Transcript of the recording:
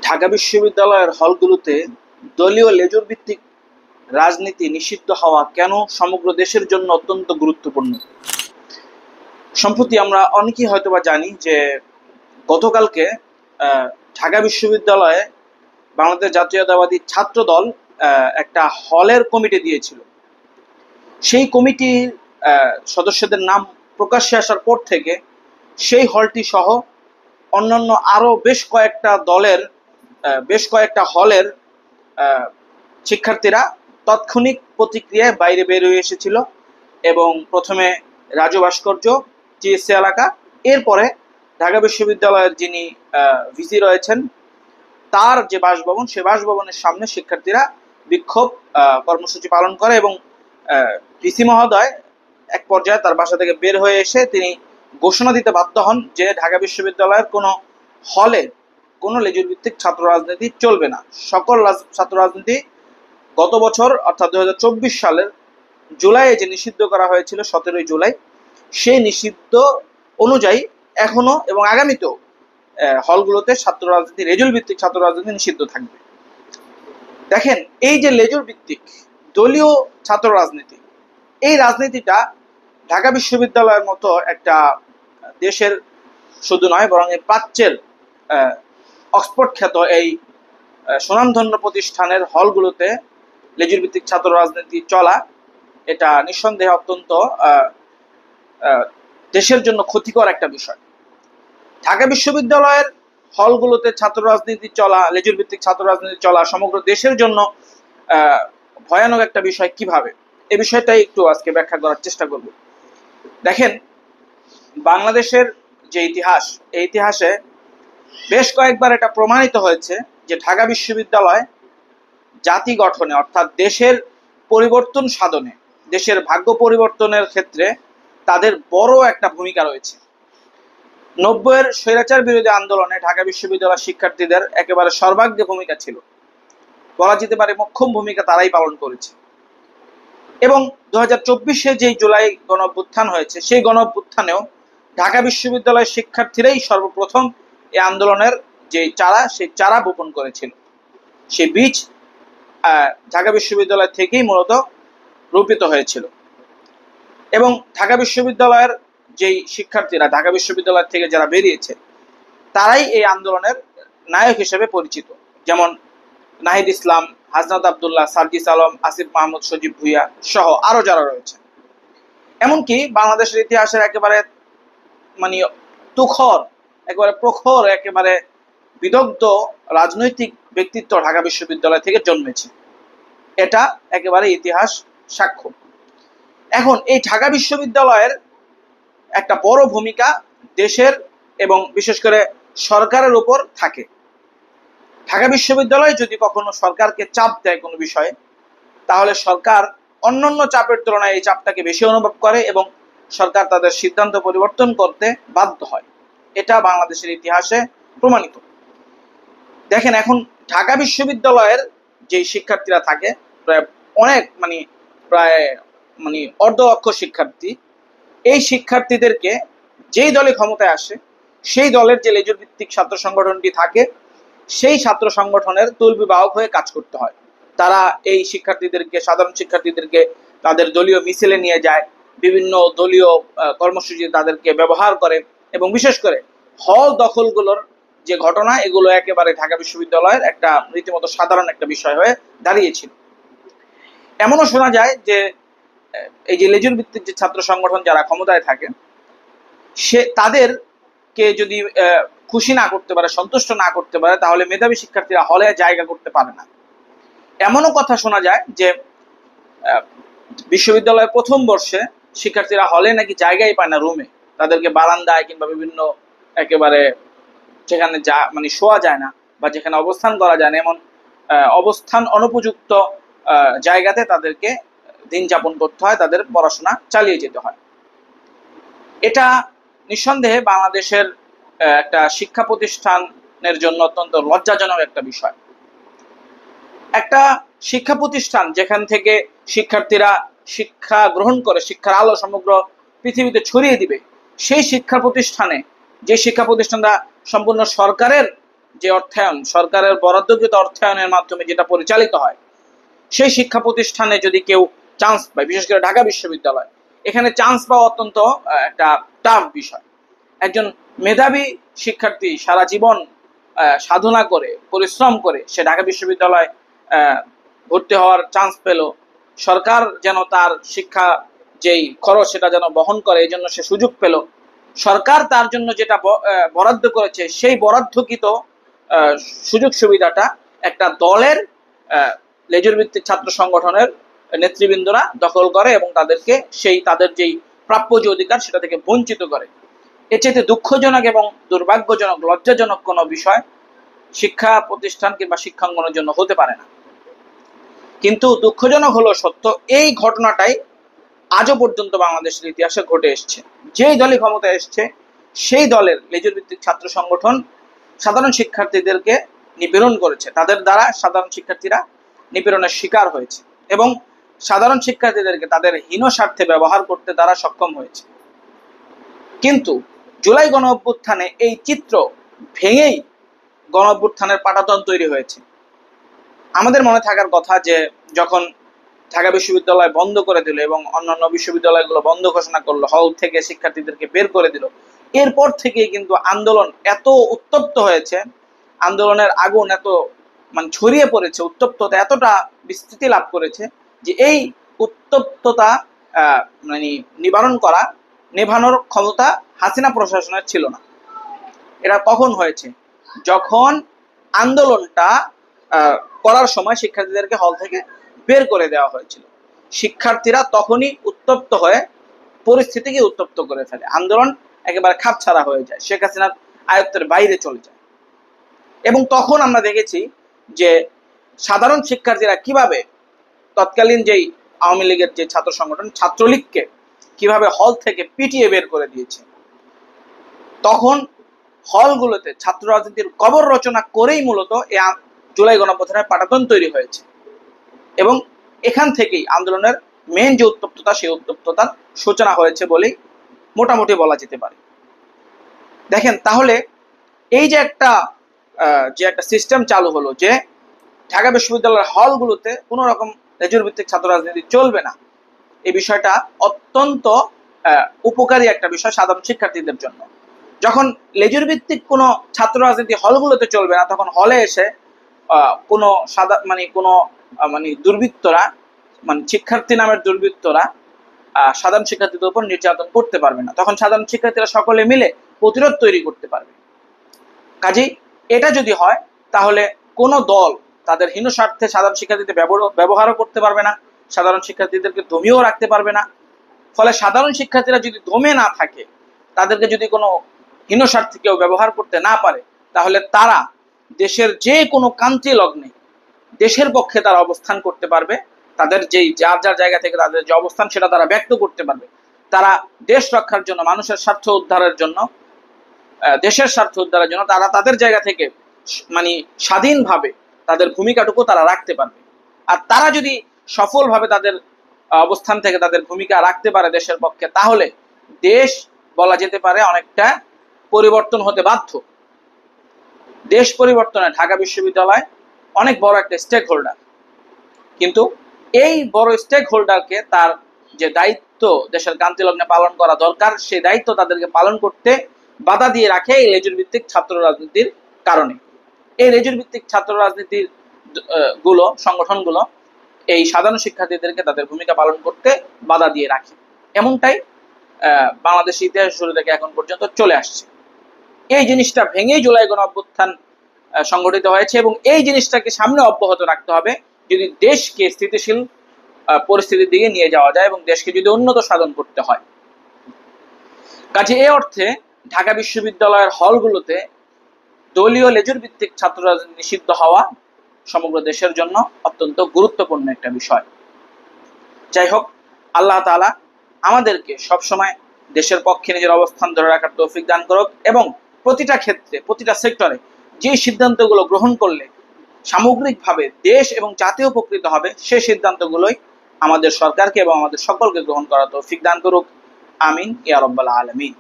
ঢাকা বিশ্ববিদ্যালয়ের হলগুলোতে দলীয় লেজুর ভিত্তিক রাজনীতি নিষিদ্ধ হওয়া কেন সমগ্র দেশের জন্য অত্যন্ত গুরুত্বপূর্ণ। সম্প্রতি আমরা অনেকেই হয়তোবা জানি যে গতকালকে ঢাকা বিশ্ববিদ্যালয়ে বাংলাদেশ জাতীয়তাবাদী ছাত্র দল একটা হলের কমিটি দিয়েছিল। সেই কমিটির সদস্যদের নাম প্রকাশ্যে আসার পর থেকে সেই হলটি সহ অন্যান্য আরো বেশ কয়েকটা হলের শিক্ষার্থীরা তাৎক্ষণিক প্রতিক্রিয়ায় বাইরে বের হয়ে এসেছিল এবং প্রথমে রাজু ভাস্কর্য, টিএসসি এলাকা, এরপরে ঢাকা বিশ্ববিদ্যালয়ের যিনি ভিসি রয়েছেন তার যে বাসভবন, সে বাসভবনের সামনে শিক্ষার্থীরা বিক্ষোভ কর্মসূচি পালন করে এবং ভিসি মহোদয় এক পর্যায়ে তার বাসা থেকে বের হয়ে এসে তিনি ঘোষণা দিতে বাধ্য হন যে ঢাকা বিশ্ববিদ্যালয়ের কোনো হলে কোনো লেজুর ভিত্তিক ছাত্র রাজনীতি চলবে না। সকল ছাত্র রাজনীতি গত বছর অর্থাৎ 2024 সালের জুলাইয়ে যে নিষিদ্ধ করা হয়েছিল 17 জুলাই, সেই নিষিদ্ধ অনুযায়ী এখনো এবং আগামীতেও হলগুলোতে ছাত্র রাজনীতি, লেজুর ভিত্তিক ছাত্র রাজনীতি নিষিদ্ধ থাকবে। দেখেন, এই যে লেজুর ভিত্তিক দলীয় ছাত্র রাজনীতি, এই রাজনীতিটা ঢাকা বিশ্ববিদ্যালয়ের মতো একটা দেশের শুধু নয় বরং এই প্রাচ্যের অক্সফোর্ড খ্যাত এই সুনামধন্য প্রতিষ্ঠানের হলগুলোতে লেজুর ভিত্তিক ছাত্র রাজনীতি চলা, এটা নিঃসন্দেহে অত্যন্ত দেশের জন্য ক্ষতিকর একটা বিষয়। ঢাকা বিশ্ববিদ্যালয়ের হলগুলোতে ছাত্র রাজনীতি চলা, লেজুর ভিত্তিক ছাত্র রাজনীতি চলা সমগ্র দেশের জন্য ভয়ানক একটা বিষয়। কিভাবে, এই বিষয়টাই একটু আজকে ব্যাখ্যা করার চেষ্টা করব। দেখেন, বাংলাদেশের যে ইতিহাস, এই ইতিহাসে বেশ কয়েকবার এটা প্রমাণিত হয়েছে যে ঢাকা বিশ্ববিদ্যালয় জাতি গঠনে অর্থাৎ দেশের পরিবর্তন সাধনে, দেশের ভাগ্য পরিবর্তনের ক্ষেত্রে তাদের বড় একটা ভূমিকা রয়েছে। 90-এর স্বৈরাচার বিরোধী আন্দোলনে ঢাকা বিশ্ববিদ্যালয়ের শিক্ষার্থীদের একেবারে সর্বাগ্রে ভূমিকা ছিল, বলা যেতে পারে মোক্ষম ভূমিকা তারাই পালন করেছে। এবং 2024-এ যে জুলাই গণঅভ্যুত্থান হয়েছে, সেই গণঅভ্যুত্থানেও ঢাকা বিশ্ববিদ্যালয়ের শিক্ষার্থীরাই সর্বপ্রথম এই আন্দোলনের যে চারা, সেই চারা বপন করেছিল। সেই বীজ ঢাকা বিশ্ববিদ্যালয় থেকেই মূলত রোপিত হয়েছিল। এবং ঢাকা বিশ্ববিদ্যালয়ের যেই শিক্ষার্থীরা, ঢাকা বিশ্ববিদ্যালয় থেকে যারা বেরিয়েছে, তারাই এই আন্দোলনের নায়ক হিসেবে পরিচিত। যেমন নাহিদ ইসলাম, হাসনাত আবদুল্লাহ, সার্জিস আলম, আসিফ মাহমুদ, সজীব ভুইয়া সহ আরো যারা রয়েছে। এমনকি বাংলাদেশের ইতিহাসের একেবারে তুখর, একেবারে প্রখর, একেবারে বিদগ্ধ রাজনৈতিক ব্যক্তিত্ব ঢাকা বিশ্ববিদ্যালয় থেকে জন্মেছে, এটা একেবারে ইতিহাস সাক্ষ্য। এখন এই ঢাকা বিশ্ববিদ্যালয়ের একটা বড় ভূমিকা দেশের এবং বিশেষ করে সরকারের উপর থাকে। ঢাকা বিশ্ববিদ্যালয় যদি কখনো সরকারকে চাপ দেয় কোনো বিষয়ে, তাহলে সরকার অন্যান্য চাপের তুলনায় এই চাপটাকে বেশি অনুভব করে এবং সরকার তাদের সিদ্ধান্ত পরিবর্তন করতে বাধ্য হয়। এটা বাংলাদেশের ইতিহাসে প্রমাণিত। দেখেন, এখন ঢাকা বিশ্ববিদ্যালয়ের যে শিক্ষার্থীরা থাকে, প্রায় অর্ধ লক্ষ শিক্ষার্থী, এই শিক্ষার্থীদেরকে যেই দলে ক্ষমতায় আসে, সেই দলের যে লেজুর ভিত্তিক ছাত্র সংগঠনটি থাকে, সেই ছাত্র সংগঠনের তুলবিবাহক হয়ে কাজ করতে হয়। তারা এই শিক্ষার্থীদেরকে, সাধারণ শিক্ষার্থীদেরকে তাদের দলীয় মিছিলে নিয়ে যায়, বিভিন্ন দলীয় কর্মসূচি তাদেরকে ব্যবহার করে এবং বিশেষ করে হল দখলগুলোর যে ঘটনা, এগুলো একেবারে ঢাকা বিশ্ববিদ্যালয়ের একটা রীতিমতো সাধারণ একটা বিষয় হয়ে দাঁড়িয়েছিল। এমনও শোনা যায় যে এই যে লেজুর ভিত্তিক যে ছাত্র সংগঠন যারা ক্ষমতায় থাকে, তাদেরকে যদি খুশি না করতে পারে, সন্তুষ্ট না করতে পারে, তাহলে মেধাবী শিক্ষার্থীরা হলে জায়গা করতে পারে না। এমনও কথা শোনা যায় যে বিশ্ববিদ্যালয়ের প্রথম বর্ষে শিক্ষার্থীরা হলে নাকি জায়গাই পায় না, রুমে, তাদেরকে বারান্দায় কিংবা বিভিন্ন একেবারে যেখানে শোয়া যায় না বা যেখানে অবস্থান করা যায় না, এমন অবস্থান অনুপযুক্ত জায়গাতে তাদেরকে দিন যাপন করতে হয়, তাদের পড়াশোনা চালিয়ে যেতে হয়। এটা নিঃসন্দেহে বাংলাদেশের একটা শিক্ষা প্রতিষ্ঠানের জন্য অত্যন্ত লজ্জাজনক একটা বিষয়। একটা শিক্ষা প্রতিষ্ঠান যেখান থেকে শিক্ষার্থীরা শিক্ষা গ্রহণ করে, শিক্ষার আলো সমগ্র পৃথিবীতে ছড়িয়ে দিবে, সেই শিক্ষা প্রতিষ্ঠানে, যে শিক্ষা প্রতিষ্ঠানটা সম্পূর্ণ সরকারের যে অর্থায়ন, সরকারের বরাদ্দকৃত অর্থায়নের মাধ্যমে যেটা পরিচালিত হয়, সেই শিক্ষা প্রতিষ্ঠানে যদি কেউ চান্স পায়, বিশেষ করে ঢাকা বিশ্ববিদ্যালয়, এখানে চান্স পাওয়া অত্যন্ত একটা টাফ বিষয়। একজন মেধাবী শিক্ষার্থী সারা জীবন সাধনা করে, পরিশ্রম করে সে ঢাকা বিশ্ববিদ্যালয়ে ভর্তি হওয়ার চান্স পেল, সরকার যেন তার শিক্ষা যেই খরচ সেটা যেন বহন করে, এই জন্য সে সুযোগ পেল। সরকার তার জন্য যেটা বরাদ্দ করেছে, সেই বরাদ্দকৃত সুযোগ সুবিধাটা একটা দলের লেজুর ভিত্তিক ছাত্র সংগঠনের নেতৃবৃন্দরা দখল করে এবং তাদেরকে সেই তাদের যেই প্রাপ্য যে অধিকার সেটা থেকে বঞ্চিত করে। এর চাইতে দুঃখজনক এবং দুর্ভাগ্যজনক, লজ্জাজনক কোনো বিষয় শিক্ষা প্রতিষ্ঠান কিংবা শিক্ষাঙ্গনের জন্য হতে পারে না। কিন্তু দুঃখজনক হলো সত্য, এই ঘটনাটাই আজও পর্যন্ত বাংলাদেশের ইতিহাসে ঘটে এসছে। যেই দলই ক্ষমতায় এসছে, সেই দলের লেজুর ভিত্তিক ছাত্র সংগঠন সাধারণ শিক্ষার্থীদেরকে নিপীড়ন করেছে, তাদের দ্বারা সাধারণ শিক্ষার্থীরা নিপীড়নের শিকার হয়েছে এবং সাধারণ শিক্ষার্থীদেরকে তাদের হীন স্বার্থে ব্যবহার করতে তারা সক্ষম হয়েছে। কিন্তু জুলাই গণ অভ্যুত্থানে এই চিত্র ভেঙেই গণ অভ্যুত্থানের পাটাতন তৈরি হয়েছে। আমাদের মনে থাকার কথা যে যখন ঢাকা বিশ্ববিদ্যালয় বন্ধ করে দিল এবং অন্যান্য বিশ্ববিদ্যালয়গুলো বন্ধ ঘোষণা করলো, হল থেকে শিক্ষার্থীদেরকে বের করে দিল, এরপর থেকেই কিন্তু আন্দোলন এত উত্তপ্ত হয়েছে, আন্দোলনের আগুন এত ছড়িয়ে পড়েছে, উত্তপ্ততা এতটা বিস্তৃতি লাভ করেছে যে এই উত্তপ্ততা নিবারণ করা, নেভানোর ক্ষমতা হাসিনা প্রশাসনের ছিল না। এটা কখন হয়েছে? যখন আন্দোলনটা করার সময় শিক্ষার্থীদেরকে হল থেকে বের করে দেওয়া হয়েছিল, শিক্ষার্থীরা তখনই উত্তপ্ত হয়ে পরিস্থিতিকে উত্তপ্ত করে ফেলে, আন্দোলন একেবারে খাপছাড়া হয়ে যায়, শেখ হাসিনার আয়ত্তের বাইরে চলে যায়। এবং তখন আমরা দেখেছি যে সাধারণ শিক্ষার্থীরা কিভাবে তৎকালীন যেই আওয়ামী লীগের যে ছাত্র সংগঠন ছাত্রলীগকে কিভাবে হল থেকে পিটিয়ে বের করে দিয়েছে। তখন হলগুলোতে ছাত্র রাজনীতির কবর রচনা করেই মূলত এই জুলাই গণঅভ্যুত্থানের পাটাতন তৈরি হয়েছে এবং এখান থেকেই আন্দোলনের মেন যে উত্তপ্ততা, সেই উত্তপ্ততার সূচনা হয়েছে বলেই মোটামুটি বলা যেতে পারে। দেখেন তাহলে এই যে একটা সিস্টেম চালু হলো যে ঢাকা বিশ্ববিদ্যালয়ের হলগুলোতে কোনো রকম লেজুর ভিত্তিক ছাত্র রাজনীতি চলবে না, এই বিষয়টা অত্যন্ত উপকারী একটা বিষয় সাধারণ শিক্ষার্থীদের জন্য। যখন লেজুর ভিত্তিক কোনো ছাত্র রাজনীতি হলগুলোতে চলবে না, তখন হলে এসে কোনো দুর্বৃত্তরা, শিক্ষার্থী নামের দুর্বৃত্তরা সাধারণ শিক্ষার্থীদের উপর নির্যাতন করতে পারবে না, তখন সাধারণ শিক্ষার্থীরা সকলে মিলে প্রতিরোধ তৈরি করতে পারবে। কাজেই এটা যদি হয় তাহলে কোনো দল তাদের হীন স্বার্থে সাধারণ শিক্ষার্থীদের ব্যবহারও করতে পারবে না, সাধারণ শিক্ষার্থীদেরকে দমিয়েও রাখতে পারবে না। ফলে সাধারণ শিক্ষার্থীরা যদি দমে না থাকে, তাদেরকে যদি কোনো হীন স্বার্থে কেউ ব্যবহার করতে না পারে, তাহলে তারা দেশের যে কোনো কান্তি লগ্নে দেশের পক্ষে তারা অবস্থান করতে পারবে, তাদের যেই যার যার জায়গা থেকে তাদের যে অবস্থান সেটা তারা ব্যক্ত করতে পারবে। তারা দেশ রক্ষার জন্য, মানুষের স্বার্থ উদ্ধারের জন্য, দেশের স্বার্থ উদ্ধারের জন্য তারা তাদের জায়গা থেকে স্বাধীনভাবে তাদের ভূমিকাটুকু তারা রাখতে পারবে। আর তারা যদি সফলভাবে তাদের অবস্থান থেকে তাদের ভূমিকা রাখতে পারে দেশের পক্ষে, তাহলে দেশ বলা যেতে পারে অনেকটা পরিবর্তন হতে বাধ্য। দেশ পরিবর্তনে ঢাকা বিশ্ববিদ্যালয় অনেক বড় একটা স্টেক হোল্ডার, কিন্তু এই বড় স্টেক হোল্ডারকে তার যে দায়িত্ব দেশের কান্তি লগ্নে পালন করা দরকার, সেই দায়িত্ব তাদেরকে পালন করতে বাধা দিয়ে রাখে এই লেজুর ভিত্তিক ছাত্র রাজনীতির কারণে। এই লেজুর ভিত্তিক ছাত্র রাজনীতির সংগঠনগুলো এই সাধারণ শিক্ষার্থীদেরকে তাদের ভূমিকা পালন করতে বাধা দিয়ে রাখে। এমনটাই বাংলাদেশের ইতিহাস শুরু থেকে এখন পর্যন্ত চলে আসছে। এই জিনিসটা ভেঙেই জুলাই গণ অভ্যুত্থান সংগঠিত হয়েছে এবং এই জিনিসটাকে সামনে অব্যাহত রাখতে হবে যদি দেশকে স্থিতিশীল পরিস্থিতির দিকে নিয়ে যাওয়া যায় এবং দেশকে যদি উন্নত সাধন করতে হয়। কাজে এই অর্থে ঢাকা বিশ্ববিদ্যালয়ের হলগুলোতে দলীয় লেজুর ভিত্তিক ছাত্র রাজনীতি নিষিদ্ধ হওয়া সমগ্র দেশের জন্য অত্যন্ত গুরুত্বপূর্ণ একটা বিষয়। যাই হোক, আল্লাহ তাআলা আমাদেরকে সবসময় দেশের পক্ষে নিজের অবস্থান ধরে রাখার তৌফিক দান করুক এবং প্রতিটা ক্ষেত্রে, প্রতিটা সেক্টরে যে সিদ্ধান্তগুলো গ্রহণ করলে সামগ্রিকভাবে দেশ এবং জাতি উপকৃত হবে, সেই সিদ্ধান্তগুলোই আমাদের সরকারকে এবং আমাদের সকলকে গ্রহণ করার তৌফিক দান করুক। আমিন ইয়া রাব্বাল আলামিন।